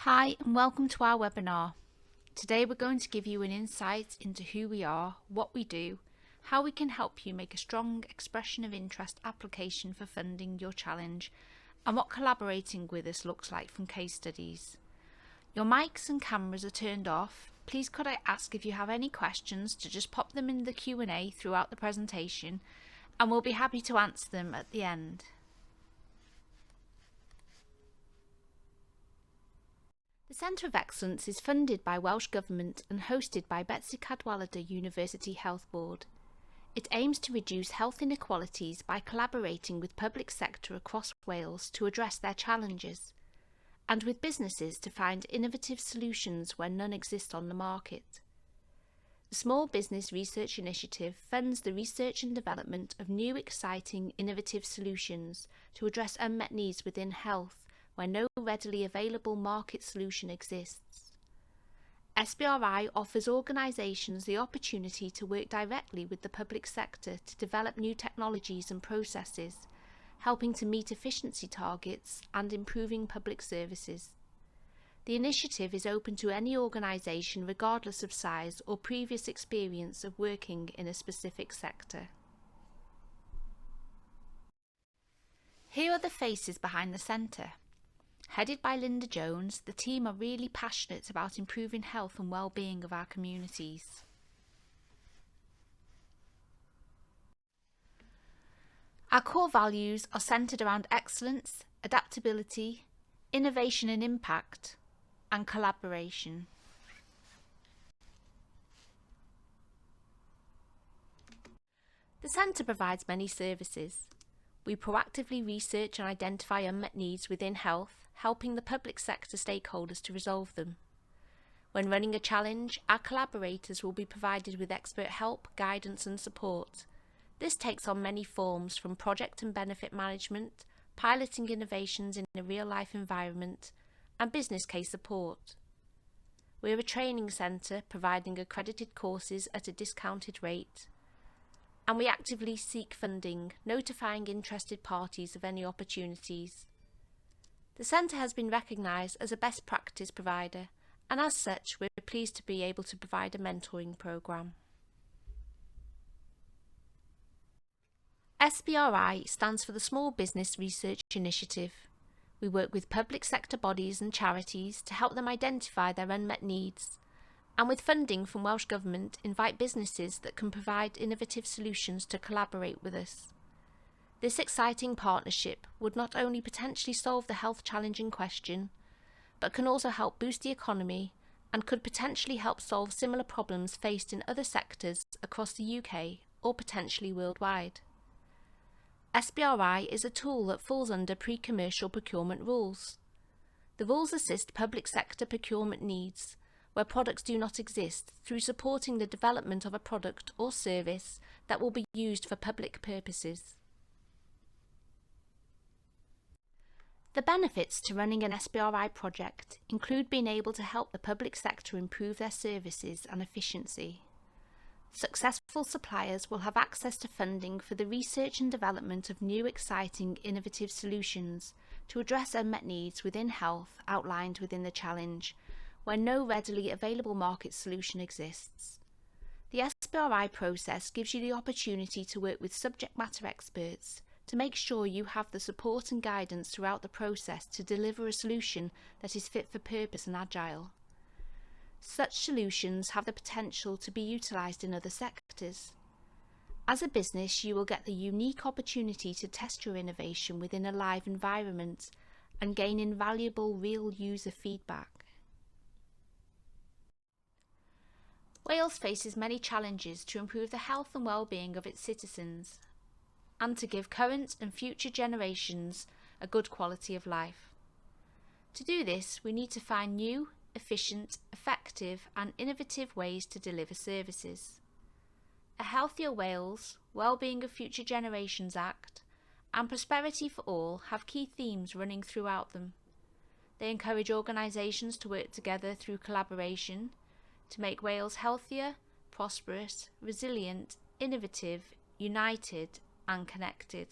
Hi and welcome to our webinar. Today we're going to give you an insight into who we are, what we do, how we can help you make a strong expression of interest application for funding your challenge, and what collaborating with us looks like from case studies. Your mics and cameras are turned off. Please could I ask if you have any questions to just pop them in the Q&A throughout the presentation, and we'll be happy to answer them at the end. The Centre of Excellence is funded by Welsh Government and hosted by Betsy Cadwaladr University Health Board. It aims to reduce health inequalities by collaborating with public sector across Wales to address their challenges, and with businesses to find innovative solutions where none exist on the market. The Small Business Research Initiative funds the research and development of new, exciting, innovative solutions to address unmet needs within health, where no readily available market solution exists. SBRI offers organisations the opportunity to work directly with the public sector to develop new technologies and processes, helping to meet efficiency targets and improving public services. The initiative is open to any organisation regardless of size or previous experience of working in a specific sector. Here are the faces behind the centre. Headed by Linda Jones, the team are really passionate about improving health and well-being of our communities. Our core values are centred around excellence, adaptability, innovation and impact, and collaboration. The centre provides many services. We proactively research and identify unmet needs within health, helping the public sector stakeholders to resolve them. When running a challenge, our collaborators will be provided with expert help, guidance and support. This takes on many forms, from project and benefit management, piloting innovations in a real-life environment, and business case support. We're a training centre providing accredited courses at a discounted rate, and we actively seek funding, notifying interested parties of any opportunities. The centre has been recognised as a best practice provider, and as such we're pleased to be able to provide a mentoring programme. SBRI stands for the Small Business Research Initiative. We work with public sector bodies and charities to help them identify their unmet needs, and with funding from Welsh Government invite businesses that can provide innovative solutions to collaborate with us. This exciting partnership would not only potentially solve the health challenge in question, but can also help boost the economy and could potentially help solve similar problems faced in other sectors across the UK or potentially worldwide. SBRI is a tool that falls under pre-commercial procurement rules. The rules assist public sector procurement needs where products do not exist through supporting the development of a product or service that will be used for public purposes. The benefits to running an SBRI project include being able to help the public sector improve their services and efficiency. Successful suppliers will have access to funding for the research and development of new, exciting, innovative solutions to address unmet needs within health outlined within the challenge, where no readily available market solution exists. The SBRI process gives you the opportunity to work with subject matter experts to make sure you have the support and guidance throughout the process to deliver a solution that is fit for purpose and agile. Such solutions have the potential to be utilised in other sectors. As a business, you will get the unique opportunity to test your innovation within a live environment and gain invaluable real user feedback. Wales faces many challenges to improve the health and well-being of its citizens, and to give current and future generations a good quality of life. To do this, we need to find new, efficient, effective and innovative ways to deliver services. A Healthier Wales, Wellbeing of Future Generations Act and Prosperity for All have key themes running throughout them. They encourage organisations to work together through collaboration to make Wales healthier, prosperous, resilient, innovative, united and connected.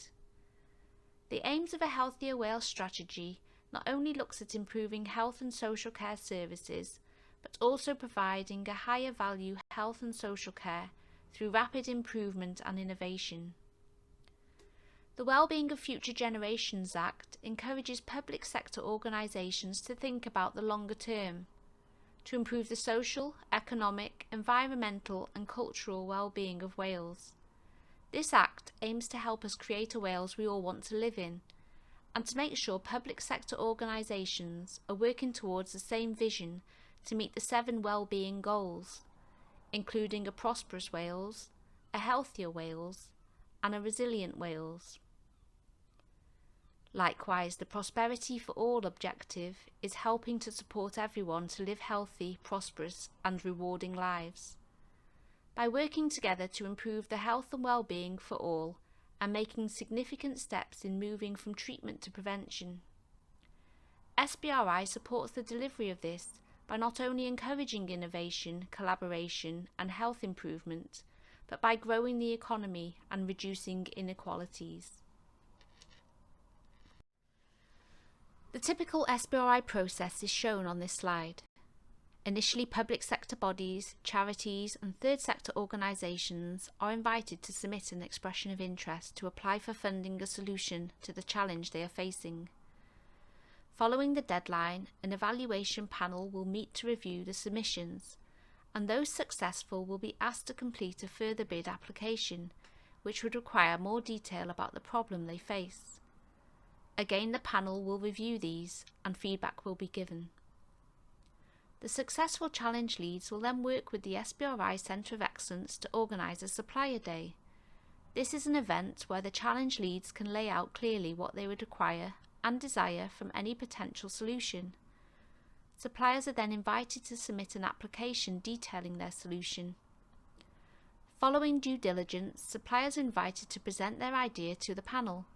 The aims of a Healthier Wales strategy not only looks at improving health and social care services, but also providing a higher value health and social care through rapid improvement and innovation. The Wellbeing of Future Generations Act encourages public sector organisations to think about the longer term, to improve the social, economic, environmental and cultural well-being of Wales. This Act aims to help us create a Wales we all want to live in, and to make sure public sector organisations are working towards the same vision to meet the 7 well-being goals, including a prosperous Wales, a healthier Wales, and a resilient Wales. Likewise, the Prosperity for All objective is helping to support everyone to live healthy, prosperous and rewarding lives. By working together to improve the health and well-being for all and making significant steps in moving from treatment to prevention. SBRI supports the delivery of this by not only encouraging innovation, collaboration and health improvement, but by growing the economy and reducing inequalities. The typical SBRI process is shown on this slide. Initially, public sector bodies, charities and third sector organisations are invited to submit an expression of interest to apply for funding a solution to the challenge they are facing. Following the deadline, an evaluation panel will meet to review the submissions, and those successful will be asked to complete a further bid application, which would require more detail about the problem they face. Again, the panel will review these and feedback will be given. The successful challenge leads will then work with the SBRI Centre of Excellence to organise a supplier day. This is an event where the challenge leads can lay out clearly what they would require and desire from any potential solution. Suppliers are then invited to submit an application detailing their solution. Following due diligence, suppliers are invited to present their idea to the panel,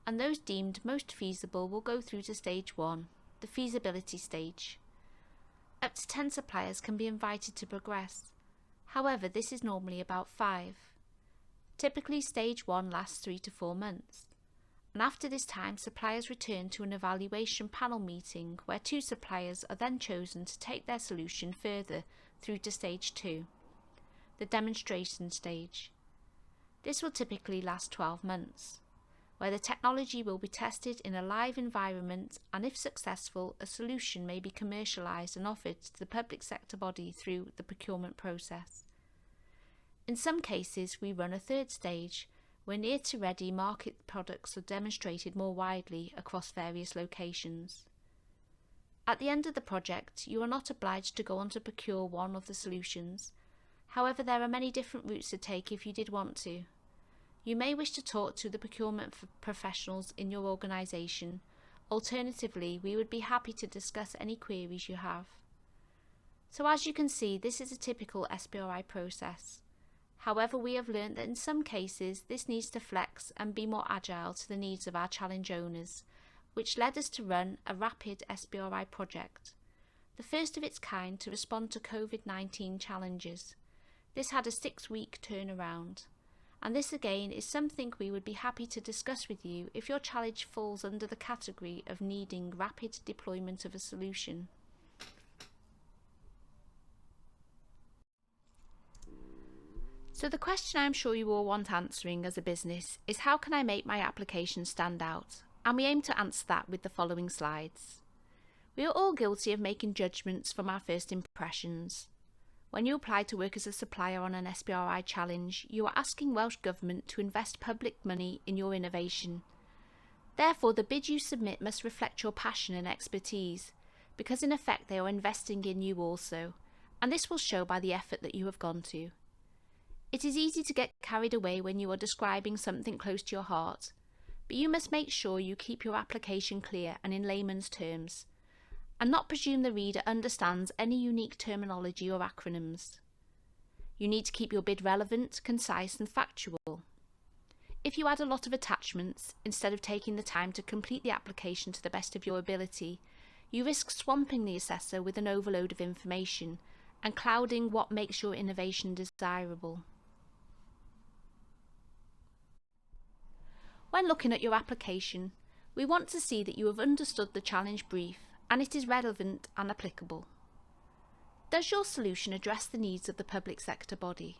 and those deemed most feasible will go through to stage 1, the feasibility stage. Up to 10 suppliers can be invited to progress. However, this is normally about 5. Typically, stage 1 lasts 3 to 4 months. And after this time, suppliers return to an evaluation panel meeting where 2 suppliers are then chosen to take their solution further through to stage 2, the demonstration stage. This will typically last 12 months, where the technology will be tested in a live environment, and if successful, a solution may be commercialised and offered to the public sector body through the procurement process. In some cases, we run a third stage, where near-to-ready market products are demonstrated more widely across various locations. At the end of the project, you are not obliged to go on to procure one of the solutions. However, there are many different routes to take if you did want to. You may wish to talk to the procurement professionals in your organisation. Alternatively, we would be happy to discuss any queries you have. So as you can see, this is a typical SBRI process. However, we have learnt that in some cases this needs to flex and be more agile to the needs of our challenge owners, which led us to run a rapid SBRI project, the first of its kind to respond to COVID-19 challenges. This had a 6-week turnaround. And this again is something we would be happy to discuss with you if your challenge falls under the category of needing rapid deployment of a solution. So the question I'm sure you all want answering as a business is, how can I make my application stand out? And we aim to answer that with the following slides. We are all guilty of making judgments from our first impressions. When you apply to work as a supplier on an SBRI challenge, you are asking Welsh Government to invest public money in your innovation. Therefore, the bid you submit must reflect your passion and expertise, because in effect they are investing in you also, and this will show by the effort that you have gone to. It is easy to get carried away when you are describing something close to your heart, but you must make sure you keep your application clear and in layman's terms, and not presume the reader understands any unique terminology or acronyms. You need to keep your bid relevant, concise and factual. If you add a lot of attachments, instead of taking the time to complete the application to the best of your ability, you risk swamping the assessor with an overload of information and clouding what makes your innovation desirable. When looking at your application, We want to see that you have understood the challenge brief and it is relevant and applicable. Does your solution address the needs of the public sector body?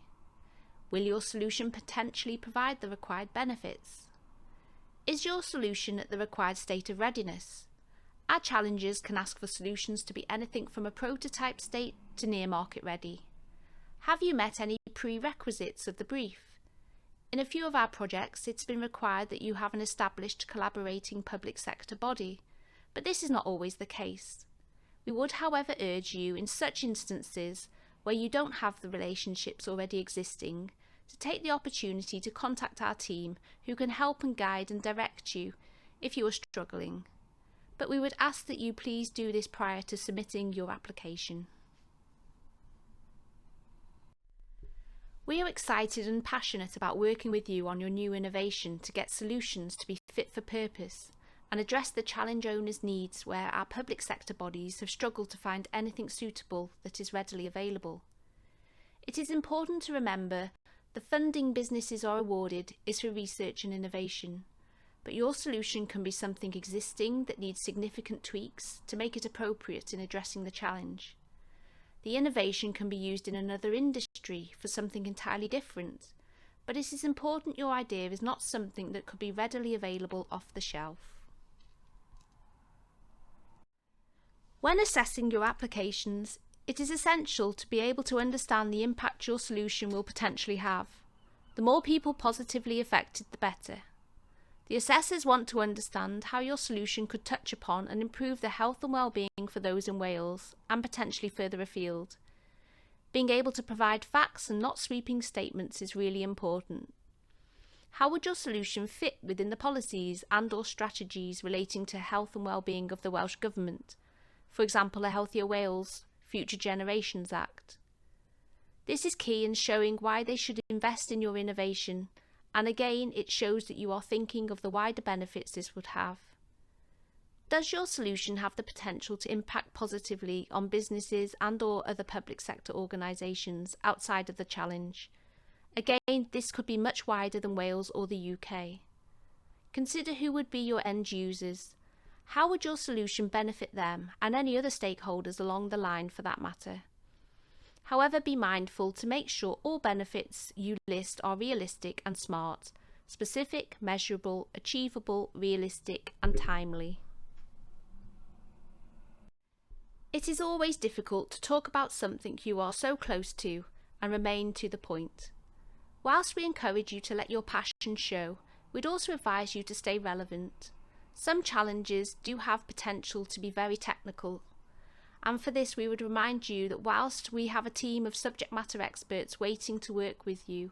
Will your solution potentially provide the required benefits? Is your solution at the required state of readiness? Our challenges can ask for solutions to be anything from a prototype state to near market ready. Have you met any prerequisites of the brief? In a few of our projects, it's been required that you have an established collaborating public sector body, but this is not always the case. We would, however, urge you in such instances where you don't have the relationships already existing to take the opportunity to contact our team who can help and guide and direct you if you are struggling. But we would ask that you please do this prior to submitting your application. We are excited and passionate about working with you on your new innovation to get solutions to be fit for purpose and address the challenge owners' needs where our public sector bodies have struggled to find anything suitable that is readily available. It is important to remember the funding businesses are awarded is for research and innovation, but your solution can be something existing that needs significant tweaks to make it appropriate in addressing the challenge. The innovation can be used in another industry for something entirely different, but it is important your idea is not something that could be readily available off the shelf. When assessing your applications, it is essential to be able to understand the impact your solution will potentially have. The more people positively affected, the better. The assessors want to understand how your solution could touch upon and improve the health and well-being for those in Wales and potentially further afield. Being able to provide facts and not sweeping statements is really important. How would your solution fit within the policies and/or strategies relating to health and well-being of the Welsh Government? For example, a Healthier Wales Future Generations Act. This is key in showing why they should invest in your innovation, and again it shows that you are thinking of the wider benefits this would have. Does your solution have the potential to impact positively on businesses and/or other public sector organisations outside of the challenge? Again, this could be much wider than Wales or the UK. Consider who would be your end users. How would your solution benefit them and any other stakeholders along the line for that matter? However, be mindful to make sure all benefits you list are realistic and smart, specific, measurable, achievable, realistic and timely. It is always difficult to talk about something you are so close to and remain to the point. Whilst we encourage you to let your passion show, we'd also advise you to stay relevant. Some challenges do have potential to be very technical, and for this we would remind you that whilst we have a team of subject matter experts waiting to work with you,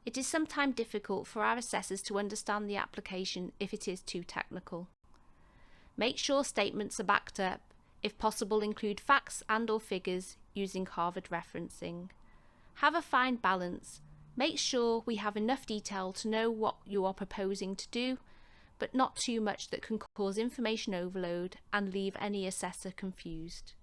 it is sometimes difficult for our assessors to understand the application if it is too technical. Make sure statements are backed up. If possible, include facts and/or figures using Harvard referencing. Have a fine balance. Make sure we have enough detail to know what you are proposing to do, but not too much that can cause information overload and leave any assessor confused.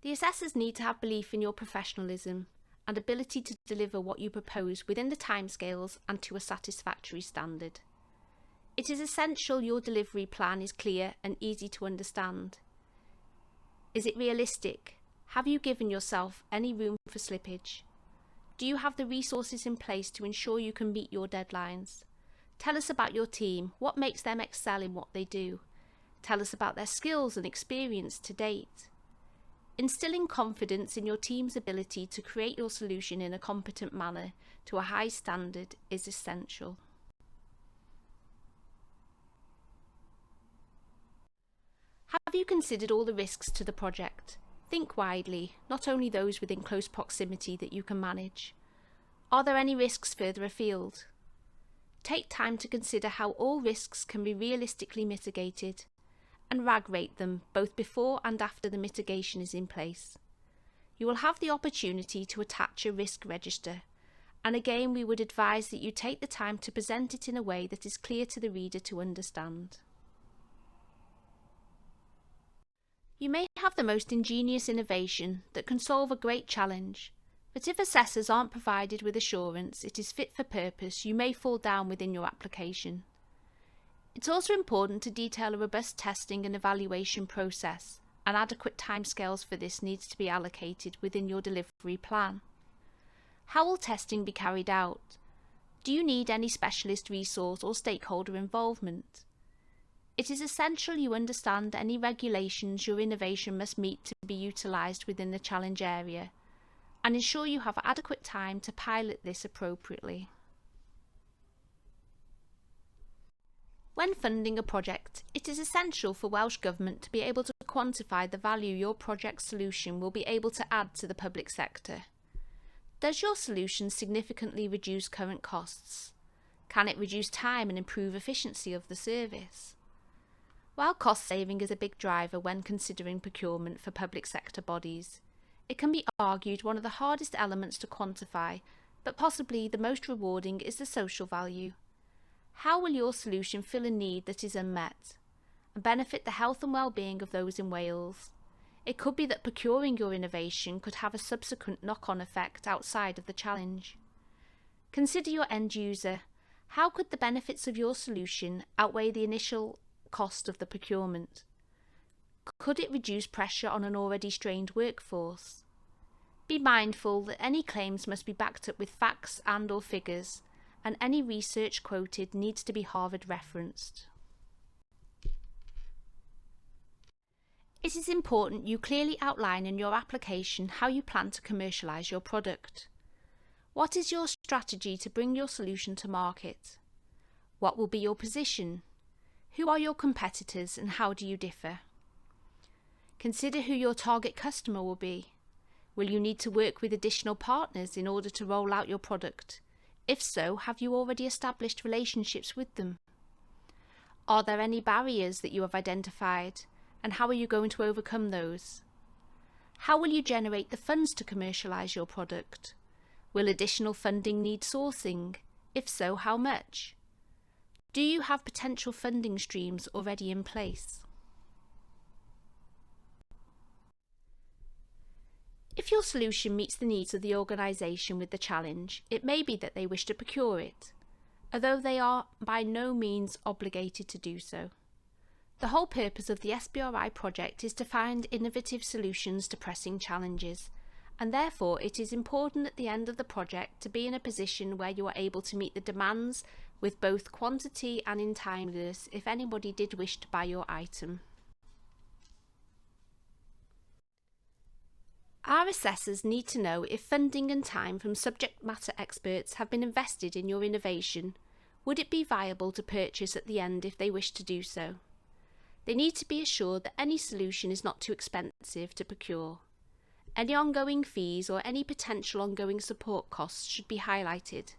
The assessors need to have belief in your professionalism and ability to deliver what you propose within the timescales and to a satisfactory standard. It is essential your delivery plan is clear and easy to understand. Is it realistic? Have you given yourself any room for slippage? Do you have the resources in place to ensure you can meet your deadlines? Tell us about your team. What makes them excel in what they do? Tell us about their skills and experience to date. Instilling confidence in your team's ability to create your solution in a competent manner to a high standard is essential. Have you considered all the risks to the project? Think widely, not only those within close proximity that you can manage. Are there any risks further afield? Take time to consider how all risks can be realistically mitigated and RAG rate them both before and after the mitigation is in place. You will have the opportunity to attach a risk register, and again we would advise that you take the time to present it in a way that is clear to the reader to understand. You may have the most ingenious innovation that can solve a great challenge, but if assessors aren't provided with assurance it is fit for purpose, you may fall down within your application. It's also important to detail a robust testing and evaluation process, and adequate timescales for this needs to be allocated within your delivery plan. How will testing be carried out? Do you need any specialist resource or stakeholder involvement? It is essential you understand any regulations your innovation must meet to be utilised within the challenge area, and ensure you have adequate time to pilot this appropriately. When funding a project, it is essential for Welsh Government to be able to quantify the value your project solution will be able to add to the public sector. Does your solution significantly reduce current costs? Can it reduce time and improve efficiency of the service? While cost saving is a big driver when considering procurement for public sector bodies, it can be argued one of the hardest elements to quantify, but possibly the most rewarding, is the social value. How will your solution fill a need that is unmet and benefit the health and well-being of those in Wales? It could be that procuring your innovation could have a subsequent knock-on effect outside of the challenge. Consider your end user. How could the benefits of your solution outweigh the initial cost of the procurement? Could it reduce pressure on an already strained workforce? Be mindful that any claims must be backed up with facts and/or figures, and any research quoted needs to be Harvard referenced. It is important you clearly outline in your application how you plan to commercialise your product. What is your strategy to bring your solution to market? What will be your position? Who are your competitors and how do you differ? Consider who your target customer will be. Will you need to work with additional partners in order to roll out your product? If so, have you already established relationships with them? Are there any barriers that you have identified, and how are you going to overcome those? How will you generate the funds to commercialise your product? Will additional funding need sourcing? If so, how much? Do you have potential funding streams already in place? If your solution meets the needs of the organisation with the challenge, it may be that they wish to procure it, although they are by no means obligated to do so. The whole purpose of the SBRI project is to find innovative solutions to pressing challenges, and therefore it is important at the end of the project to be in a position where you are able to meet the demands with both quantity and in timeliness if anybody did wish to buy your item. Our assessors need to know if funding and time from subject matter experts have been invested in your innovation. Would it be viable to purchase at the end if they wish to do so? They need to be assured that any solution is not too expensive to procure. Any ongoing fees or any potential ongoing support costs should be highlighted.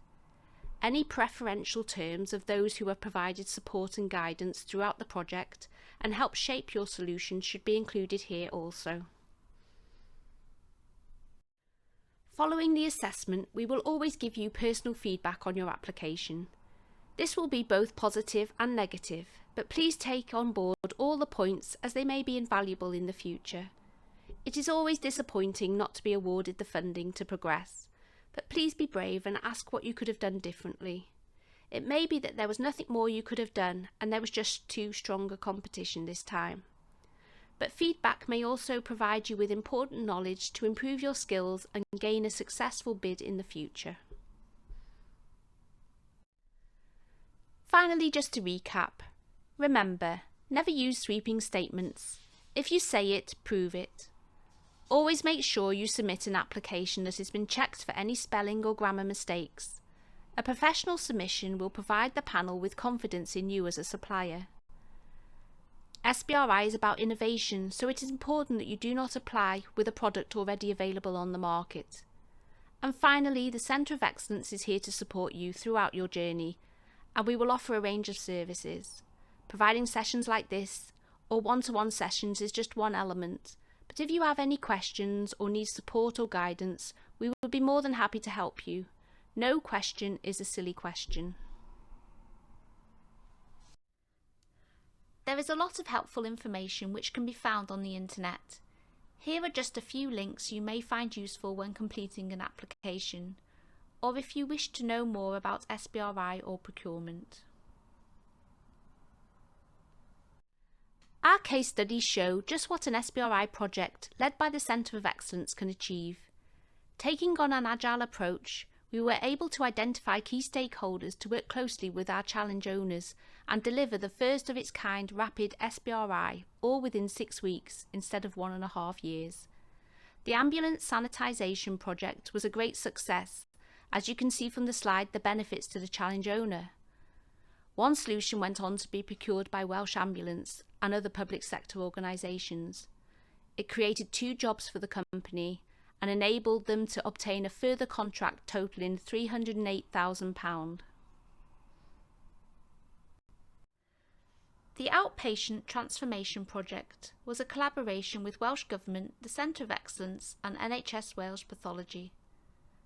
Any preferential terms of those who have provided support and guidance throughout the project and helped shape your solution should be included here also. Following the assessment, we will always give you personal feedback on your application. This will be both positive and negative, but please take on board all the points as they may be invaluable in the future. It is always disappointing not to be awarded the funding to progress, but please be brave and ask what you could have done differently. It may be that there was nothing more you could have done and there was just too strong a competition this time. But feedback may also provide you with important knowledge to improve your skills and gain a successful bid in the future. Finally, just to recap, remember, never use sweeping statements. If you say it, prove it. Always make sure you submit an application that has been checked for any spelling or grammar mistakes. A professional submission will provide the panel with confidence in you as a supplier. SBRI is about innovation, so it is important that you do not apply with a product already available on the market. And finally, the Centre of Excellence is here to support you throughout your journey, and we will offer a range of services. Providing sessions like this, or one-to-one sessions, is just one element, but if you have any questions or need support or guidance, we will be more than happy to help you. No question is a silly question. There is a lot of helpful information which can be found on the internet. Here are just a few links you may find useful when completing an application, or if you wish to know more about SBRI or procurement. Our case studies show just what an SBRI project led by the Centre of Excellence can achieve. Taking on an agile approach, we were able to identify key stakeholders to work closely with our challenge owners and deliver the first of its kind rapid SBRI, all within 6 weeks instead of 1.5 years. The ambulance sanitisation project was a great success, as you can see from the slide the benefits to the challenge owner. One solution went on to be procured by Welsh Ambulance and other public sector organisations. It created 2 jobs for the company and enabled them to obtain a further contract totalling £308,000. The Outpatient Transformation Project was a collaboration with Welsh Government, the Centre of Excellence and NHS Wales Pathology.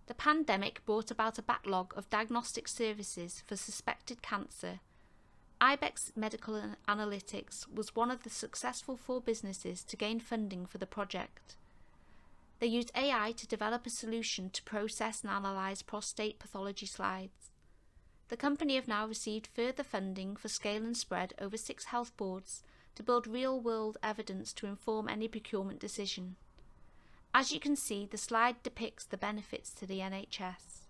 The pandemic brought about a backlog of diagnostic services for suspected cancer. Ibex Medical Analytics was one of the successful 4 businesses to gain funding for the project. They used AI to develop a solution to process and analyse prostate pathology slides. The company have now received further funding for scale and spread over 6 health boards to build real-world evidence to inform any procurement decision. As you can see, the slide depicts the benefits to the NHS.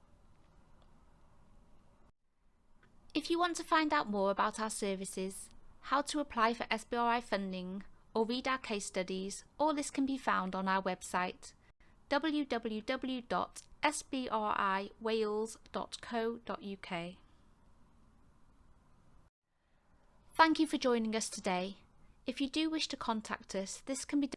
If you want to find out more about our services, how to apply for SBRI funding, or read our case studies, all this can be found on our website www.SBRIWales.co.uk. Thank you for joining us today. If you do wish to contact us, this can be done